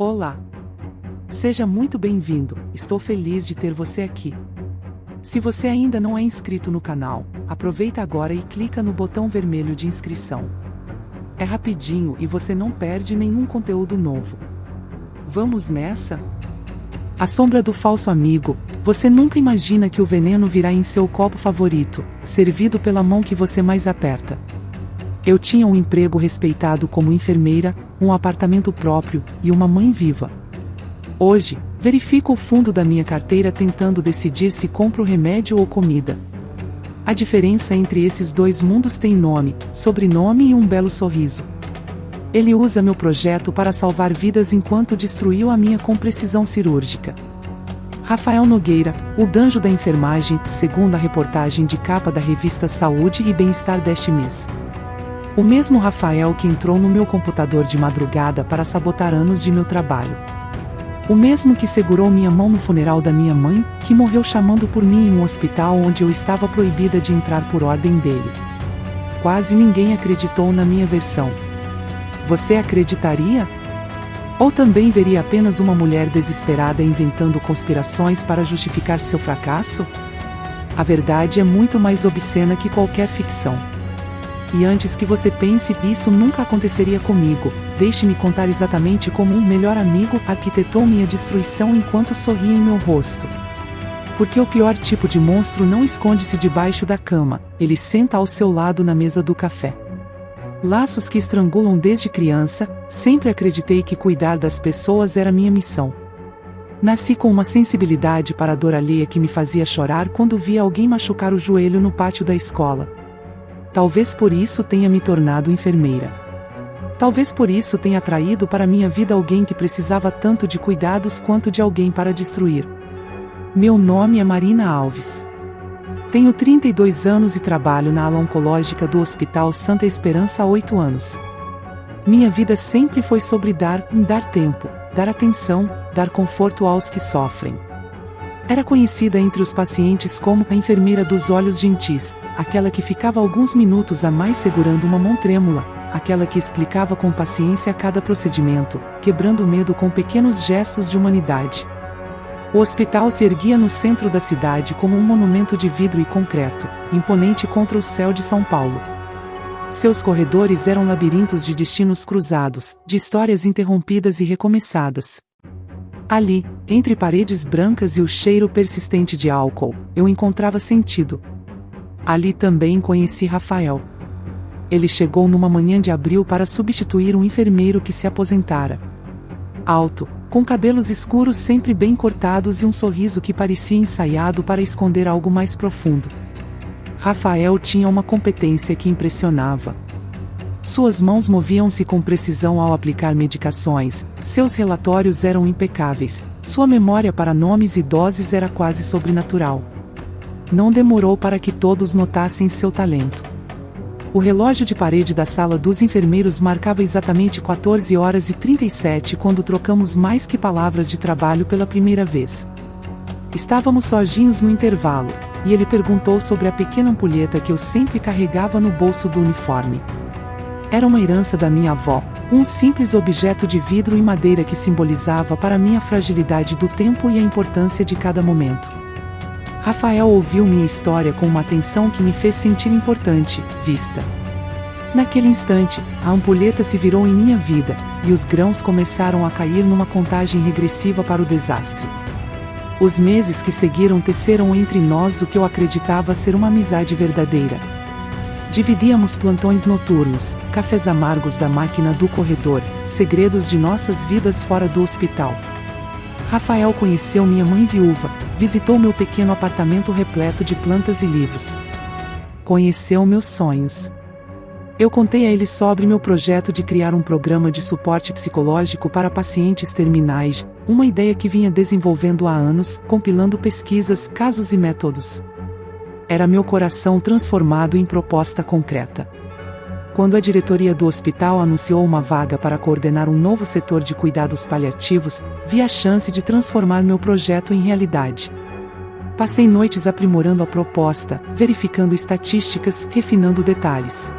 Olá! Seja muito bem-vindo, estou feliz de ter você aqui. Se você ainda não é inscrito no canal, aproveita agora e clica no botão vermelho de inscrição. É rapidinho e você não perde nenhum conteúdo novo. Vamos nessa? A sombra do falso amigo. Você nunca imagina que o veneno virá em seu copo favorito, servido pela mão que você mais aperta. Eu tinha um emprego respeitado como enfermeira, um apartamento próprio e uma mãe viva. Hoje, verifico o fundo da minha carteira tentando decidir se compro remédio ou comida. A diferença entre esses dois mundos tem nome, sobrenome e um belo sorriso. Ele usa meu projeto para salvar vidas enquanto destruiu a minha com precisão cirúrgica. Rafael Nogueira, o danjo da enfermagem, segundo a reportagem de capa da revista Saúde e Bem-Estar deste mês. O mesmo Rafael que entrou no meu computador de madrugada para sabotar anos de meu trabalho. O mesmo que segurou minha mão no funeral da minha mãe, que morreu chamando por mim em um hospital onde eu estava proibida de entrar por ordem dele. Quase ninguém acreditou na minha versão. Você acreditaria? Ou também veria apenas uma mulher desesperada inventando conspirações para justificar seu fracasso? A verdade é muito mais obscena que qualquer ficção. E antes que você pense, isso nunca aconteceria comigo, deixe-me contar exatamente como um melhor amigo arquitetou minha destruição enquanto sorria em meu rosto. Porque o pior tipo de monstro não esconde-se debaixo da cama, ele senta ao seu lado na mesa do café. Laços que estrangulam desde criança, sempre acreditei que cuidar das pessoas era minha missão. Nasci com uma sensibilidade para a dor alheia que me fazia chorar quando via alguém machucar o joelho no pátio da escola. Talvez por isso tenha me tornado enfermeira. Talvez por isso tenha atraído para minha vida alguém que precisava tanto de cuidados quanto de alguém para destruir. Meu nome é Marina Alves. Tenho 32 anos e trabalho na ala oncológica do Hospital Santa Esperança há 8 anos. Minha vida sempre foi sobre dar tempo, dar atenção, dar conforto aos que sofrem. Era conhecida entre os pacientes como a enfermeira dos olhos gentis, aquela que ficava alguns minutos a mais segurando uma mão trêmula, aquela que explicava com paciência cada procedimento, quebrando o medo com pequenos gestos de humanidade. O hospital se erguia no centro da cidade como um monumento de vidro e concreto, imponente contra o céu de São Paulo. Seus corredores eram labirintos de destinos cruzados, de histórias interrompidas e recomeçadas. Ali, entre paredes brancas e o cheiro persistente de álcool, eu encontrava sentido. Ali também conheci Rafael. Ele chegou numa manhã de abril para substituir um enfermeiro que se aposentara. Alto, com cabelos escuros sempre bem cortados e um sorriso que parecia ensaiado para esconder algo mais profundo. Rafael tinha uma competência que impressionava. Suas mãos moviam-se com precisão ao aplicar medicações, seus relatórios eram impecáveis, sua memória para nomes e doses era quase sobrenatural. Não demorou para que todos notassem seu talento. O relógio de parede da sala dos enfermeiros marcava exatamente 14h37 quando trocamos mais que palavras de trabalho pela primeira vez. Estávamos sozinhos no intervalo, e ele perguntou sobre a pequena ampulheta que eu sempre carregava no bolso do uniforme. Era uma herança da minha avó, um simples objeto de vidro e madeira que simbolizava para mim a fragilidade do tempo e a importância de cada momento. Rafael ouviu minha história com uma atenção que me fez sentir importante, vista. Naquele instante, a ampulheta se virou em minha vida, e os grãos começaram a cair numa contagem regressiva para o desastre. Os meses que seguiram teceram entre nós o que eu acreditava ser uma amizade verdadeira. Dividíamos plantões noturnos, cafés amargos da máquina do corredor, segredos de nossas vidas fora do hospital. Rafael conheceu minha mãe viúva, visitou meu pequeno apartamento repleto de plantas e livros. Conheceu meus sonhos. Eu contei a ele sobre meu projeto de criar um programa de suporte psicológico para pacientes terminais, uma ideia que vinha desenvolvendo há anos, compilando pesquisas, casos e métodos. Era meu coração transformado em proposta concreta. Quando a diretoria do hospital anunciou uma vaga para coordenar um novo setor de cuidados paliativos, vi a chance de transformar meu projeto em realidade. Passei noites aprimorando a proposta, verificando estatísticas, refinando detalhes.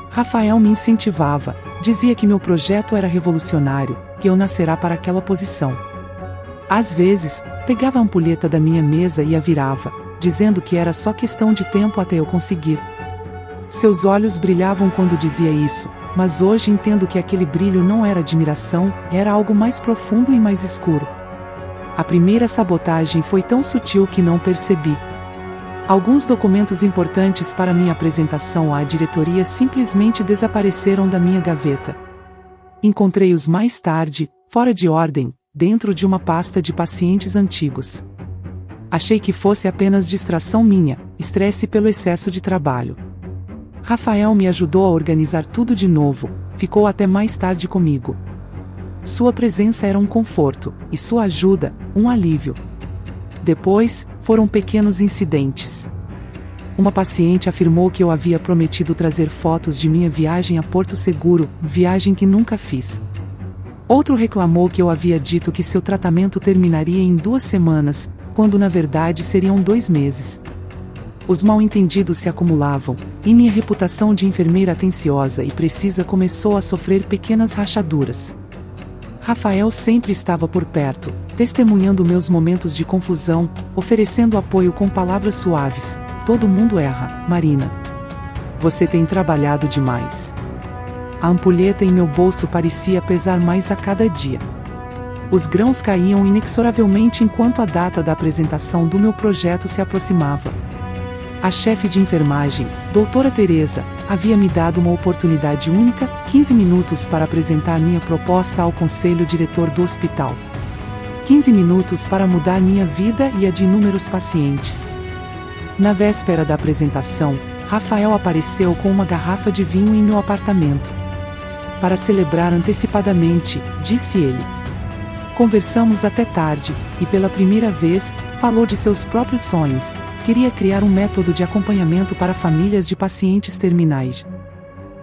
Rafael me incentivava, dizia que meu projeto era revolucionário, que eu nascerá para aquela posição. Às vezes, pegava a ampulheta da minha mesa e a virava, dizendo que era só questão de tempo até eu conseguir. Seus olhos brilhavam quando dizia isso, mas hoje entendo que aquele brilho não era admiração, era algo mais profundo e mais escuro. A primeira sabotagem foi tão sutil que não percebi. Alguns documentos importantes para minha apresentação à diretoria simplesmente desapareceram da minha gaveta. Encontrei-os mais tarde, fora de ordem, dentro de uma pasta de pacientes antigos. Achei que fosse apenas distração minha, estresse pelo excesso de trabalho. Rafael me ajudou a organizar tudo de novo, ficou até mais tarde comigo. Sua presença era um conforto, e sua ajuda, um alívio. Depois, foram pequenos incidentes. Uma paciente afirmou que eu havia prometido trazer fotos de minha viagem a Porto Seguro, viagem que nunca fiz. Outro reclamou que eu havia dito que seu tratamento terminaria em 2 semanas, quando na verdade seriam 2 meses. Os mal-entendidos se acumulavam, e minha reputação de enfermeira atenciosa e precisa começou a sofrer pequenas rachaduras. Rafael sempre estava por perto, testemunhando meus momentos de confusão, oferecendo apoio com palavras suaves. Todo mundo erra, Marina. Você tem trabalhado demais. A ampulheta em meu bolso parecia pesar mais a cada dia. Os grãos caíam inexoravelmente enquanto a data da apresentação do meu projeto se aproximava. A chefe de enfermagem, doutora Teresa, havia me dado uma oportunidade única, 15 minutos para apresentar minha proposta ao conselho diretor do hospital. 15 minutos para mudar minha vida e a de inúmeros pacientes. Na véspera da apresentação, Rafael apareceu com uma garrafa de vinho em meu apartamento. Para celebrar antecipadamente, disse ele. Conversamos até tarde, e pela primeira vez, falou de seus próprios sonhos. Queria criar um método de acompanhamento para famílias de pacientes terminais.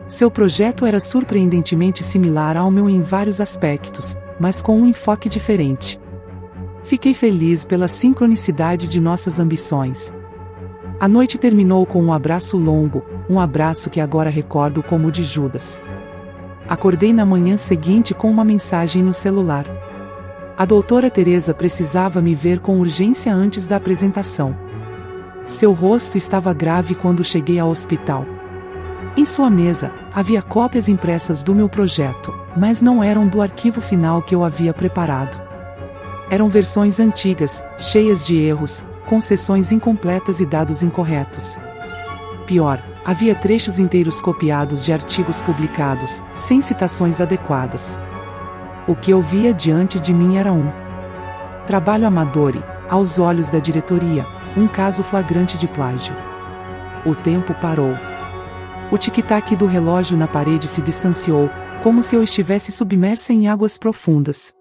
Seu projeto era surpreendentemente similar ao meu em vários aspectos, mas com um enfoque diferente. Fiquei feliz pela sincronicidade de nossas ambições. A noite terminou com um abraço longo, um abraço que agora recordo como o de Judas. Acordei na manhã seguinte com uma mensagem no celular. A doutora Teresa precisava me ver com urgência antes da apresentação. Seu rosto estava grave quando cheguei ao hospital. Em sua mesa, havia cópias impressas do meu projeto, mas não eram do arquivo final que eu havia preparado. Eram versões antigas, cheias de erros, concessões incompletas e dados incorretos. Pior, havia trechos inteiros copiados de artigos publicados, sem citações adequadas. O que eu via diante de mim era um trabalho amador e, aos olhos da diretoria, um caso flagrante de plágio. O tempo parou. O tic-tac do relógio na parede se distanciou, como se eu estivesse submersa em águas profundas.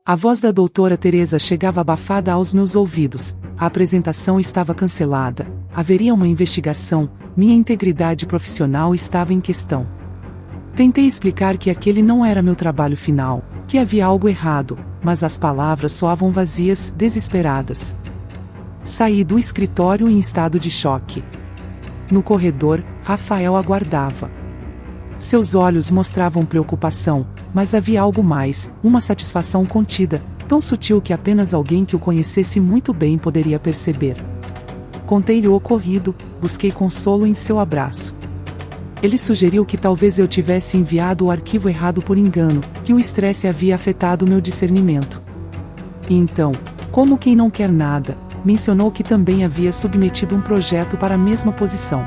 A voz da doutora Teresa chegava abafada aos meus ouvidos. A apresentação estava cancelada, haveria uma investigação, minha integridade profissional estava em questão. Tentei explicar que aquele não era meu trabalho final, que havia algo errado, mas as palavras soavam vazias, desesperadas. Saí do escritório em estado de choque. No corredor, Rafael aguardava. Seus olhos mostravam preocupação, mas havia algo mais, uma satisfação contida, tão sutil que apenas alguém que o conhecesse muito bem poderia perceber. Contei-lhe o ocorrido, busquei consolo em seu abraço. Ele sugeriu que talvez eu tivesse enviado o arquivo errado por engano, que o estresse havia afetado meu discernimento. E então, como quem não quer nada, mencionou que também havia submetido um projeto para a mesma posição.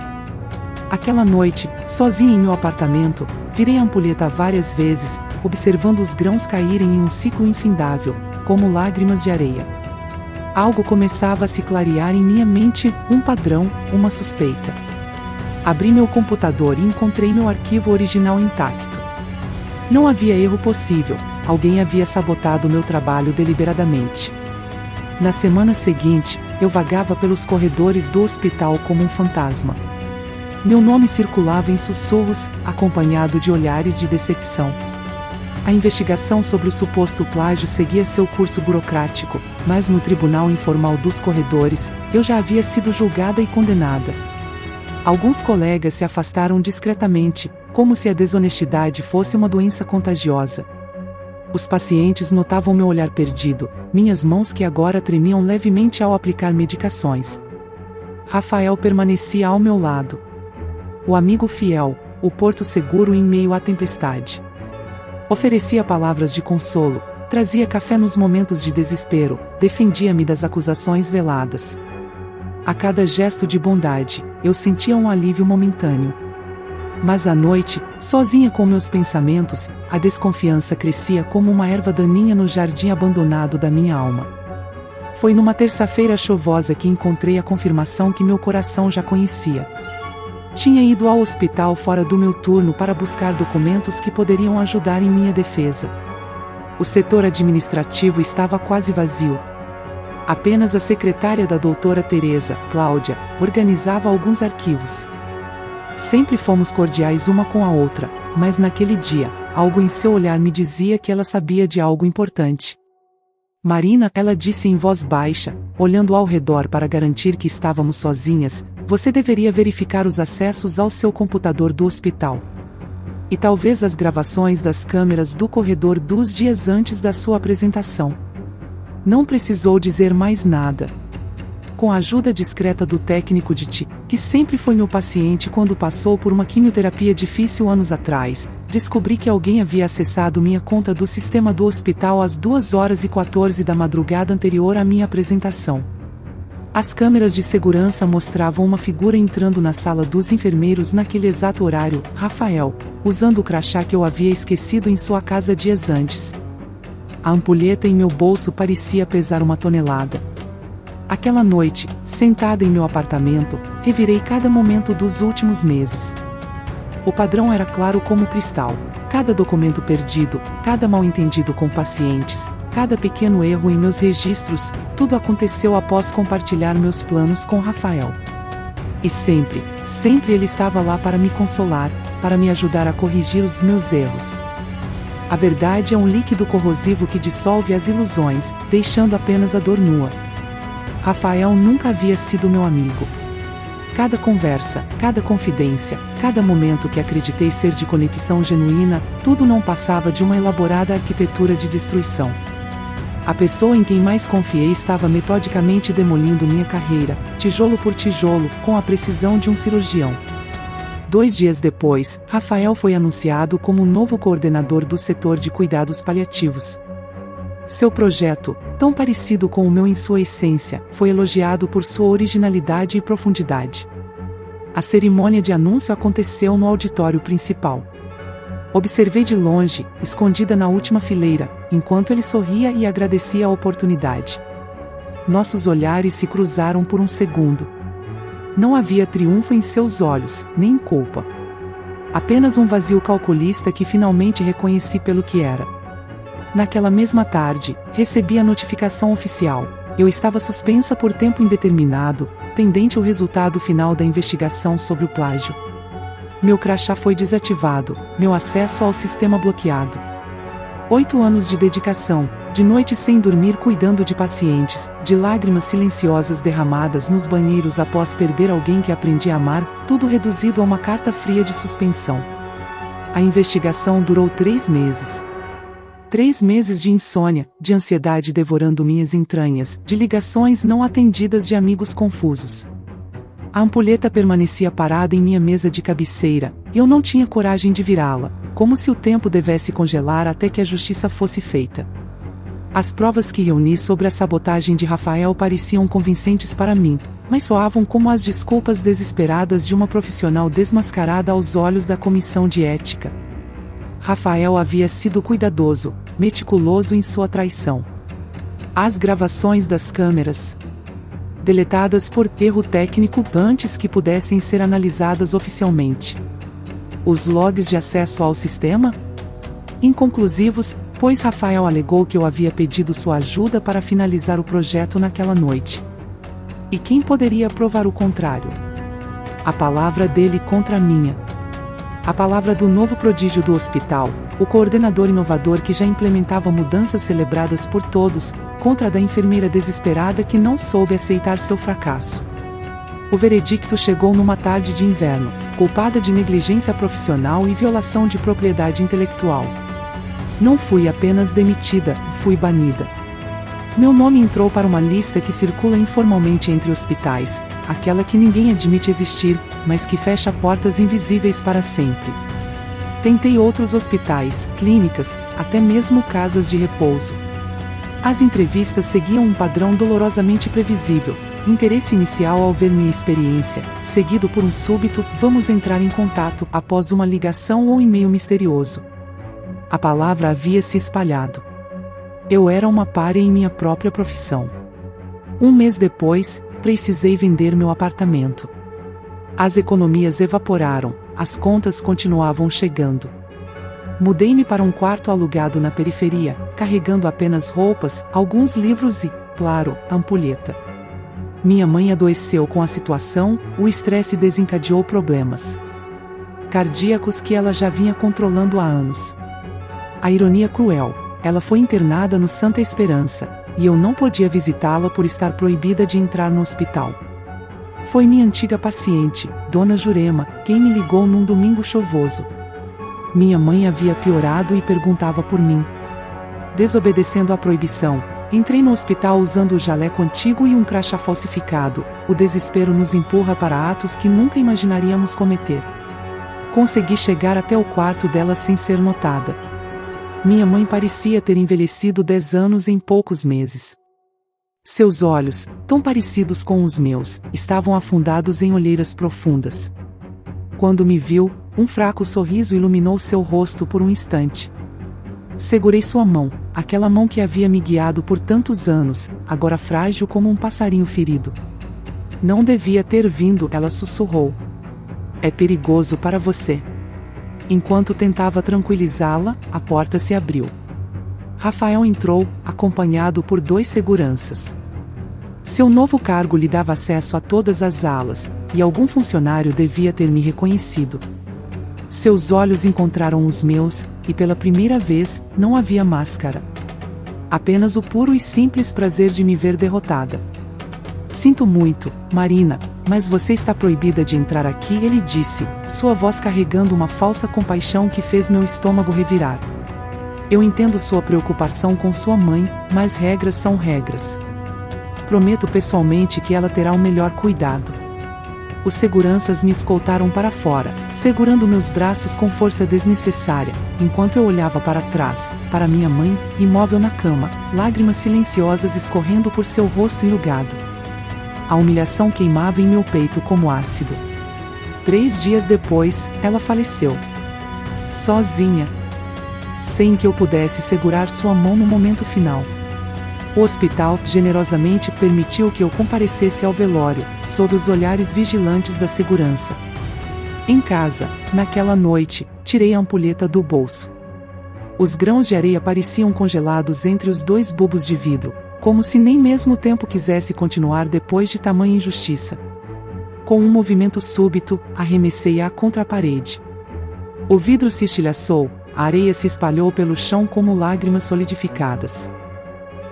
Aquela noite, sozinha em meu apartamento, virei a ampulheta várias vezes, observando os grãos caírem em um ciclo infindável, como lágrimas de areia. Algo começava a se clarear em minha mente, um padrão, uma suspeita. Abri meu computador e encontrei meu arquivo original intacto. Não havia erro possível, alguém havia sabotado meu trabalho deliberadamente. Na semana seguinte, eu vagava pelos corredores do hospital como um fantasma. Meu nome circulava em sussurros, acompanhado de olhares de decepção. A investigação sobre o suposto plágio seguia seu curso burocrático, mas no tribunal informal dos corredores, eu já havia sido julgada e condenada. Alguns colegas se afastaram discretamente, como se a desonestidade fosse uma doença contagiosa. Os pacientes notavam meu olhar perdido, minhas mãos que agora tremiam levemente ao aplicar medicações. Rafael permanecia ao meu lado. O amigo fiel, o porto seguro em meio à tempestade. Oferecia palavras de consolo, trazia café nos momentos de desespero, defendia-me das acusações veladas. A cada gesto de bondade, eu sentia um alívio momentâneo. Mas à noite, sozinha com meus pensamentos, a desconfiança crescia como uma erva daninha no jardim abandonado da minha alma. Foi numa terça-feira chuvosa que encontrei a confirmação que meu coração já conhecia. Tinha ido ao hospital fora do meu turno para buscar documentos que poderiam ajudar em minha defesa. O setor administrativo estava quase vazio. Apenas a secretária da doutora Teresa, Cláudia, organizava alguns arquivos. Sempre fomos cordiais uma com a outra, mas naquele dia, algo em seu olhar me dizia que ela sabia de algo importante. Marina, ela disse em voz baixa, olhando ao redor para garantir que estávamos sozinhas, você deveria verificar os acessos ao seu computador do hospital. E talvez as gravações das câmeras do corredor dos dias antes da sua apresentação. Não precisou dizer mais nada. Com a ajuda discreta do técnico de TI, que sempre foi meu paciente quando passou por uma quimioterapia difícil anos atrás, descobri que alguém havia acessado minha conta do sistema do hospital às 2h14 da madrugada anterior à minha apresentação. As câmeras de segurança mostravam uma figura entrando na sala dos enfermeiros naquele exato horário, Rafael, usando o crachá que eu havia esquecido em sua casa dias antes. A ampulheta em meu bolso parecia pesar 1 tonelada. Aquela noite, sentada em meu apartamento, revirei cada momento dos últimos meses. O padrão era claro como cristal. Cada documento perdido, cada mal-entendido com pacientes, cada pequeno erro em meus registros, tudo aconteceu após compartilhar meus planos com Rafael. E sempre, sempre ele estava lá para me consolar, para me ajudar a corrigir os meus erros. A verdade é um líquido corrosivo que dissolve as ilusões, deixando apenas a dor nua. Rafael nunca havia sido meu amigo. Cada conversa, cada confidência, cada momento que acreditei ser de conexão genuína, tudo não passava de uma elaborada arquitetura de destruição. A pessoa em quem mais confiei estava metodicamente demolindo minha carreira, tijolo por tijolo, com a precisão de um cirurgião. 2 dias depois, Rafael foi anunciado como o novo coordenador do setor de cuidados paliativos. Seu projeto, tão parecido com o meu em sua essência, foi elogiado por sua originalidade e profundidade. A cerimônia de anúncio aconteceu no auditório principal. Observei de longe, escondida na última fileira, enquanto ele sorria e agradecia a oportunidade. Nossos olhares se cruzaram por um segundo. Não havia triunfo em seus olhos, nem culpa. Apenas um vazio calculista que finalmente reconheci pelo que era. Naquela mesma tarde, recebi a notificação oficial. Eu estava suspensa por tempo indeterminado, pendente o resultado final da investigação sobre o plágio. Meu crachá foi desativado, meu acesso ao sistema bloqueado. 8 anos de dedicação, de noite sem dormir cuidando de pacientes, de lágrimas silenciosas derramadas nos banheiros após perder alguém que aprendi a amar, tudo reduzido a uma carta fria de suspensão. A investigação durou 3 meses. 3 meses de insônia, de ansiedade devorando minhas entranhas, de ligações não atendidas de amigos confusos. A ampulheta permanecia parada em minha mesa de cabeceira, e eu não tinha coragem de virá-la, como se o tempo devesse congelar até que a justiça fosse feita. As provas que reuni sobre a sabotagem de Rafael pareciam convincentes para mim, mas soavam como as desculpas desesperadas de uma profissional desmascarada aos olhos da comissão de ética. Rafael havia sido cuidadoso, meticuloso em sua traição. As gravações das câmeras, deletadas por erro técnico antes que pudessem ser analisadas oficialmente. Os logs de acesso ao sistema? Inconclusivos, pois Rafael alegou que eu havia pedido sua ajuda para finalizar o projeto naquela noite. E quem poderia provar o contrário? A palavra dele contra a minha. A palavra do novo prodígio do hospital, o coordenador inovador que já implementava mudanças celebradas por todos, contra a da enfermeira desesperada que não soube aceitar seu fracasso. O veredicto chegou numa tarde de inverno, culpada de negligência profissional e violação de propriedade intelectual. Não fui apenas demitida, fui banida. Meu nome entrou para uma lista que circula informalmente entre hospitais, aquela que ninguém admite existir, mas que fecha portas invisíveis para sempre. Tentei outros hospitais, clínicas, até mesmo casas de repouso. As entrevistas seguiam um padrão dolorosamente previsível: interesse inicial ao ver minha experiência, seguido por um súbito "vamos entrar em contato" após uma ligação ou e-mail misterioso. A palavra havia se espalhado. Eu era uma pária em minha própria profissão. Um mês depois, precisei vender meu apartamento. As economias evaporaram, as contas continuavam chegando. Mudei-me para um quarto alugado na periferia, carregando apenas roupas, alguns livros e, claro, ampulheta. Minha mãe adoeceu com a situação, o estresse desencadeou problemas cardíacos que ela já vinha controlando há anos. A ironia cruel: ela foi internada no Santa Esperança, e eu não podia visitá-la por estar proibida de entrar no hospital. Foi minha antiga paciente, Dona Jurema, quem me ligou num domingo chuvoso. Minha mãe havia piorado e perguntava por mim. Desobedecendo à proibição, entrei no hospital usando o jaleco antigo e um crachá falsificado. O desespero nos empurra para atos que nunca imaginaríamos cometer. Consegui chegar até o quarto dela sem ser notada. Minha mãe parecia ter envelhecido 10 anos em poucos meses. Seus olhos, tão parecidos com os meus, estavam afundados em olheiras profundas. Quando me viu, um fraco sorriso iluminou seu rosto por um instante. Segurei sua mão, aquela mão que havia me guiado por tantos anos, agora frágil como um passarinho ferido. Não devia ter vindo, ela sussurrou. É perigoso para você. Enquanto tentava tranquilizá-la, a porta se abriu. Rafael entrou, acompanhado por 2 seguranças. Seu novo cargo lhe dava acesso a todas as alas, e algum funcionário devia ter me reconhecido. Seus olhos encontraram os meus, e pela primeira vez, não havia máscara. Apenas o puro e simples prazer de me ver derrotada. Sinto muito, Marina, mas você está proibida de entrar aqui, ele disse, sua voz carregando uma falsa compaixão que fez meu estômago revirar. Eu entendo sua preocupação com sua mãe, mas regras são regras. Prometo pessoalmente que ela terá o melhor cuidado. Os seguranças me escoltaram para fora, segurando meus braços com força desnecessária, enquanto eu olhava para trás, para minha mãe, imóvel na cama, lágrimas silenciosas escorrendo por seu rosto enrugado. A humilhação queimava em meu peito como ácido. 3 dias depois, ela faleceu. Sozinha. Sem que eu pudesse segurar sua mão no momento final. O hospital generosamente permitiu que eu comparecesse ao velório, sob os olhares vigilantes da segurança. Em casa, naquela noite, tirei a ampulheta do bolso. Os grãos de areia pareciam congelados entre os 2 bulbos de vidro, como se nem mesmo o tempo quisesse continuar depois de tamanha injustiça. Com um movimento súbito, arremessei-a contra a parede. O vidro se estilhaçou, a areia se espalhou pelo chão como lágrimas solidificadas.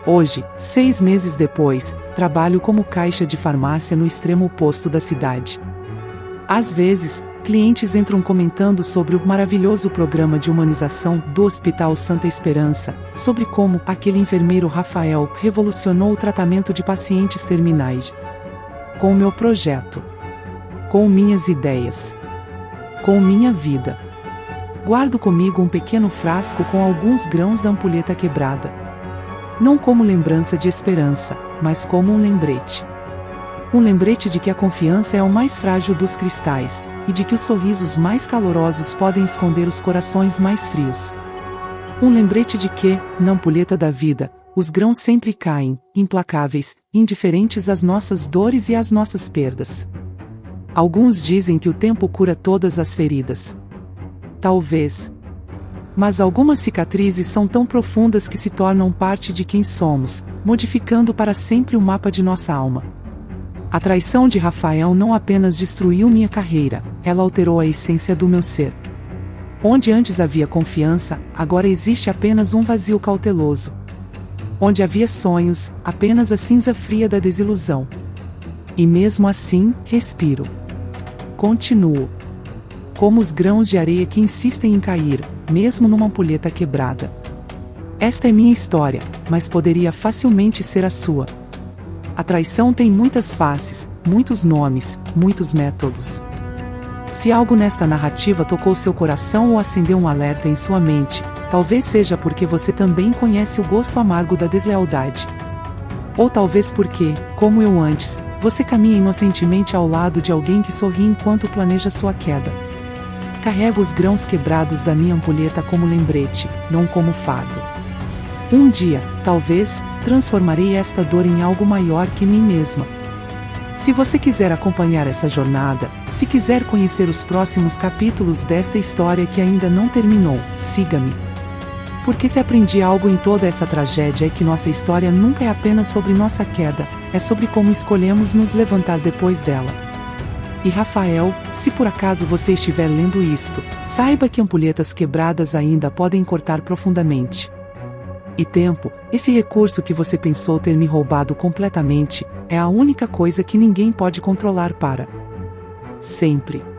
Hoje, 6 meses depois, trabalho como caixa de farmácia no extremo oposto da cidade. Às vezes, clientes entram comentando sobre o maravilhoso programa de humanização do Hospital Santa Esperança, sobre como aquele enfermeiro Rafael revolucionou o tratamento de pacientes terminais. Com o meu projeto. Com minhas ideias. Com minha vida. Guardo comigo um pequeno frasco com alguns grãos da ampulheta quebrada. Não como lembrança de esperança, mas como um lembrete. Um lembrete de que a confiança é o mais frágil dos cristais, e de que os sorrisos mais calorosos podem esconder os corações mais frios. Um lembrete de que, na ampulheta da vida, os grãos sempre caem, implacáveis, indiferentes às nossas dores e às nossas perdas. Alguns dizem que o tempo cura todas as feridas. Talvez. Mas algumas cicatrizes são tão profundas que se tornam parte de quem somos, modificando para sempre o mapa de nossa alma. A traição de Rafael não apenas destruiu minha carreira, ela alterou a essência do meu ser. Onde antes havia confiança, agora existe apenas um vazio cauteloso. Onde havia sonhos, apenas a cinza fria da desilusão. E mesmo assim, respiro. Continuo. Como os grãos de areia que insistem em cair, mesmo numa ampulheta quebrada. Esta é minha história, mas poderia facilmente ser a sua. A traição tem muitas faces, muitos nomes, muitos métodos. Se algo nesta narrativa tocou seu coração ou acendeu um alerta em sua mente, talvez seja porque você também conhece o gosto amargo da deslealdade. Ou talvez porque, como eu antes, você caminha inocentemente ao lado de alguém que sorri enquanto planeja sua queda. Carrego os grãos quebrados da minha ampulheta como lembrete, não como fardo. Um dia, talvez, transformarei esta dor em algo maior que mim mesma. Se você quiser acompanhar essa jornada, se quiser conhecer os próximos capítulos desta história que ainda não terminou, siga-me. Porque se aprendi algo em toda essa tragédia é que nossa história nunca é apenas sobre nossa queda, é sobre como escolhemos nos levantar depois dela. E Rafael, se por acaso você estiver lendo isto, saiba que ampulhetas quebradas ainda podem cortar profundamente. E tempo, esse recurso que você pensou ter me roubado completamente, é a única coisa que ninguém pode controlar para sempre.